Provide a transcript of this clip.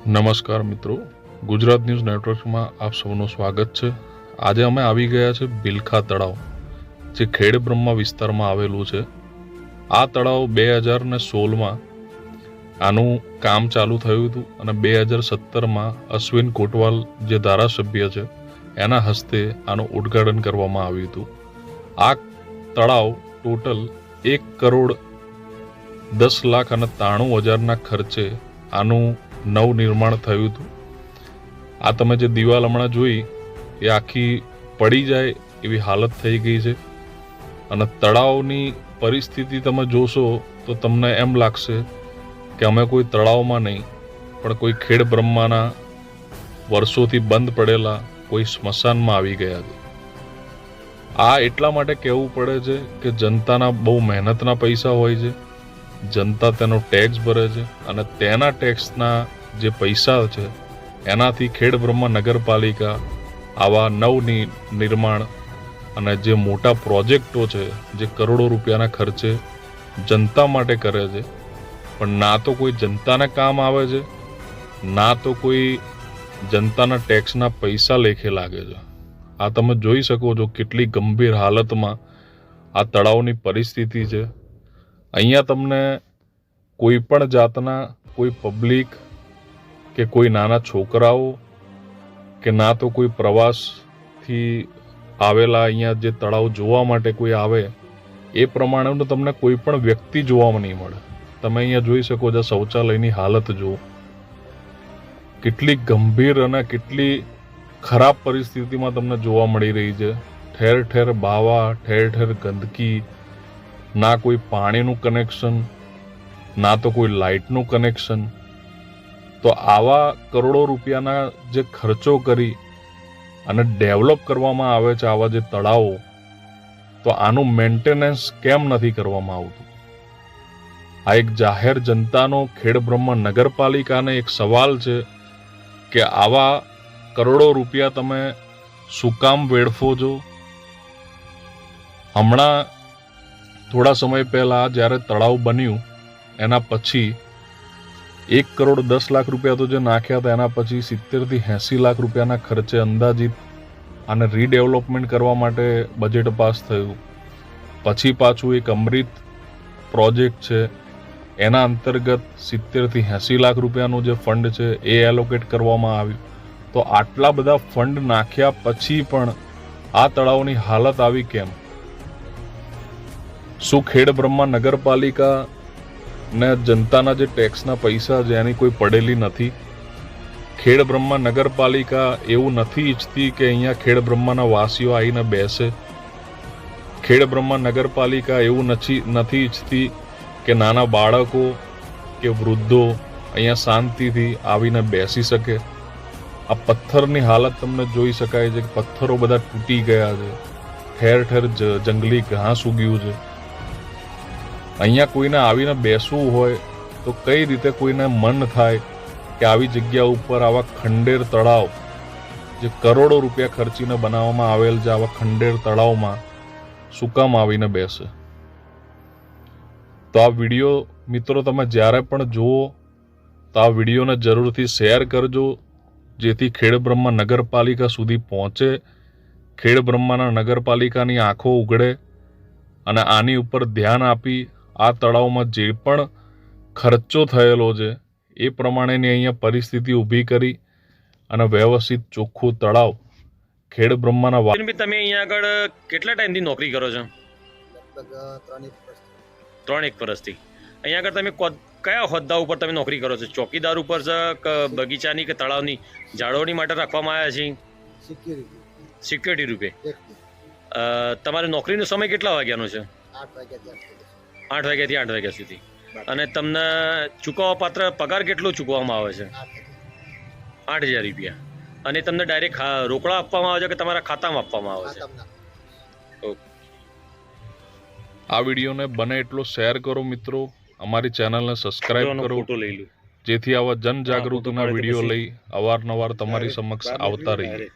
નમસ્કાર મિત્રો, ગુજરાત ન્યૂઝ નેટવર્કમાં આપ સૌનું સ્વાગત છે। આજે અમે આવી ગયા છે બિલખા તળાવ, જે ખેડબ્રહ્મા વિસ્તારમાં આવેલું છે। આ તળાવ 2016માં આનું કામ ચાલુ થયું હતું અને 2017માં અશ્વિન કોટવાલ જે ધારાસભ્ય છે એના હસ્તે આનું ઉદ્ઘાટન કરવામાં આવ્યું હતું। આ તળાવ ટોટલ 1,10,93,000ના ખર્ચે આનું નવનિર્માણ થયું હતું। આ તમે જે દિવાલ હમણાં જોઈ એ આખી પડી જાય એવી હાલત થઈ ગઈ છે અને તળાવની પરિસ્થિતિ તમે જોશો તો તમને એમ લાગશે કે અમે કોઈ તળાવમાં નહીં પણ કોઈ ખેડબ્રહ્માના વર્ષોથી બંધ પડેલા કોઈ સ્મશાનમાં આવી ગયા છે। આ એટલા માટે કહેવું પડે છે કે જનતાના બહુ મહેનતના પૈસા હોય છે, જનતા તેનો ટેક્સ ભરે છે અને તેના ટેક્સના જે પૈસા છે એનાથી ખેડબ્રહ્મા નગરપાલિકા આવા નિર્માણ અને જે મોટા પ્રોજેક્ટો છે જે કરોડો રૂપિયાના ખર્ચે જનતા માટે કરે છે, પણ ના તો કોઈ જનતાને કામ આવે છે, ના તો કોઈ જનતાના ટેક્સના પૈસા લેખે લાગે છે। આ તમે જોઈ શકો છો કેટલી ગંભીર હાલતમાં આ તળાવની પરિસ્થિતિ છે। અહીંયા તમને કોઈ પણ જાતના કોઈ પબ્લિક કે કોઈ નાના છોકરાઓ કે ના તો કોઈ પ્રવાસથી આવેલા અહીંયા જે તળાવ જોવા માટે કોઈ આવે એ પ્રમાણેનું તમને કોઈ પણ વ્યક્તિ જોવામાં નહીં મળે। તમે અહીંયા જોઈ શકો છો શૌચાલયની હાલત જુઓ, કેટલી ગંભીર અને કેટલી ખરાબ પરિસ્થિતિમાં તમને જોવા મળી રહી છે। ઠેર ઠેર બાવા, ઠેર ઠેર ગંદકી, ના કોઈ પાણીનું કનેક્શન, ના તો કોઈ લાઇટનું કનેક્શન। તો આવા કરોડો રૂપિયાના જે ખર્ચો કરી અને ડેવલપ કરવામાં આવે છે આવા જે તળાવો, તો આનું મેન્ટેનન્સ કેમ નથી કરવામાં આવતું? આ એક જાહેર જનતાનો ખેડબ્રહ્મા નગરપાલિકાને એક સવાલ છે કે આવા કરોડો રૂપિયા તમે શું કામ વેડફો છો? હમણાં થોડા સમય પહેલા જ્યારે તળાવ બન્યું એના પછી 1,10,00,000 રૂપિયા તો જે નાખ્યા હતા એના પછી 70 થી 80 લાખ રૂપિયાના ખર્ચે અંદાજિત આને રીડેવલપમેન્ટ કરવા માટે બજેટ પાસ થયું। પછી પાછું એક અમૃત પ્રોજેક્ટ છે એના અંતર્ગત 70 થી 80 લાખ રૂપિયાનું જે ફંડ છે એ એલોકેટ કરવામાં આવ્યું। તો આટલા બધા ફંડ નાખ્યા પછી પણ આ તળાવની હાલત આવી કેમ? શું ખેડબ્રહ્મા નગરપાલિકા ને જનતાના જે ટેક્સના પૈસા છે એની કોઈ પડેલી નથી? ખેડબ્રહ્મા નગરપાલિકા એવું નથી ઈચ્છતી કે અહીંયા ખેડબ્રહ્માના વાસીઓ આવીને બેસે? ખેડબ્રહ્મા નગરપાલિકા એવું નથી ઈચ્છતી કે નાના બાળકો કે વૃદ્ધો અહીંયા શાંતિથી આવીને બેસી શકે? આ પથ્થરની હાલત તમને જોઈ શકાય છે કે પથ્થરો બધા તૂટી ગયા છે, ઠેર ઠેર જંગલી ઘાસ ઉગ્યું છે। અહીંયા કોઈને આવીને બેસવું હોય તો કઈ રીતે કોઈને મન થાય કે આવી જગ્યા ઉપર આવા ખંડેર તળાવ જે કરોડો રૂપિયા ખર્ચીને બનાવવામાં આવેલ છે આવા ખંડેર તળાવમાં શું કામ આવીને બેસે? તો આ વિડીયો મિત્રો તમે જ્યારે પણ જુઓ તો આ વિડીયોને જરૂરથી શેર કરજો, જેથી ખેડબ્રહ્મા નગરપાલિકા સુધી પહોંચે, ખેડબ્રહ્માના નગરપાલિકાની આંખો ઉઘડે અને આની ઉપર ધ્યાન આપી આ તળાવમાં જે પણ ખર્ચો થયેલો છે એ પ્રમાણેની અહીંયા પરિસ્થિતિ ઊભી કરી અને વ્યવસ્થિત ચોખ્ખું તળાવ ખેડબ્રહ્માના તમે અહીંયા આગળ કેટલા ટાઈમથી નોકરી કરો છો? લગભગ 3 વર્ષથી। અહીંયા આગળ તમે કયા હોદ્દા ઉપર તમે નોકરી કરો છો? ચોકીદાર ઉપર છે કે બગીચાની કે તળાવની જાળવણી માટે રાખવામાં આવ્યા છે? સિક્યુરિટી રૂપે। તમારે નોકરીનો સમય કેટલા વાગ્યાનો છે? 8 વાગ્યાથી 8 વાગ્યા સુધી। અને તમને ચૂકવવા પાત્ર પગાર કેટલો ચૂકવવામાં આવે છે? 8,000 રૂપિયા। અને તમને ડાયરેક્ટ રોકડા આપવામાં આવે છે કે તમારા ખાતામાં આપવામાં આવે છે? આ વિડીયોને બને એટલો શેર કરો મિત્રો, અમારી ચેનલને સબસ્ક્રાઇબ કરો, જેથી આવા જનજાગૃતિના વિડીયો લઈ અવારનવાર તમારી સમક્ષ આવતા રહીએ।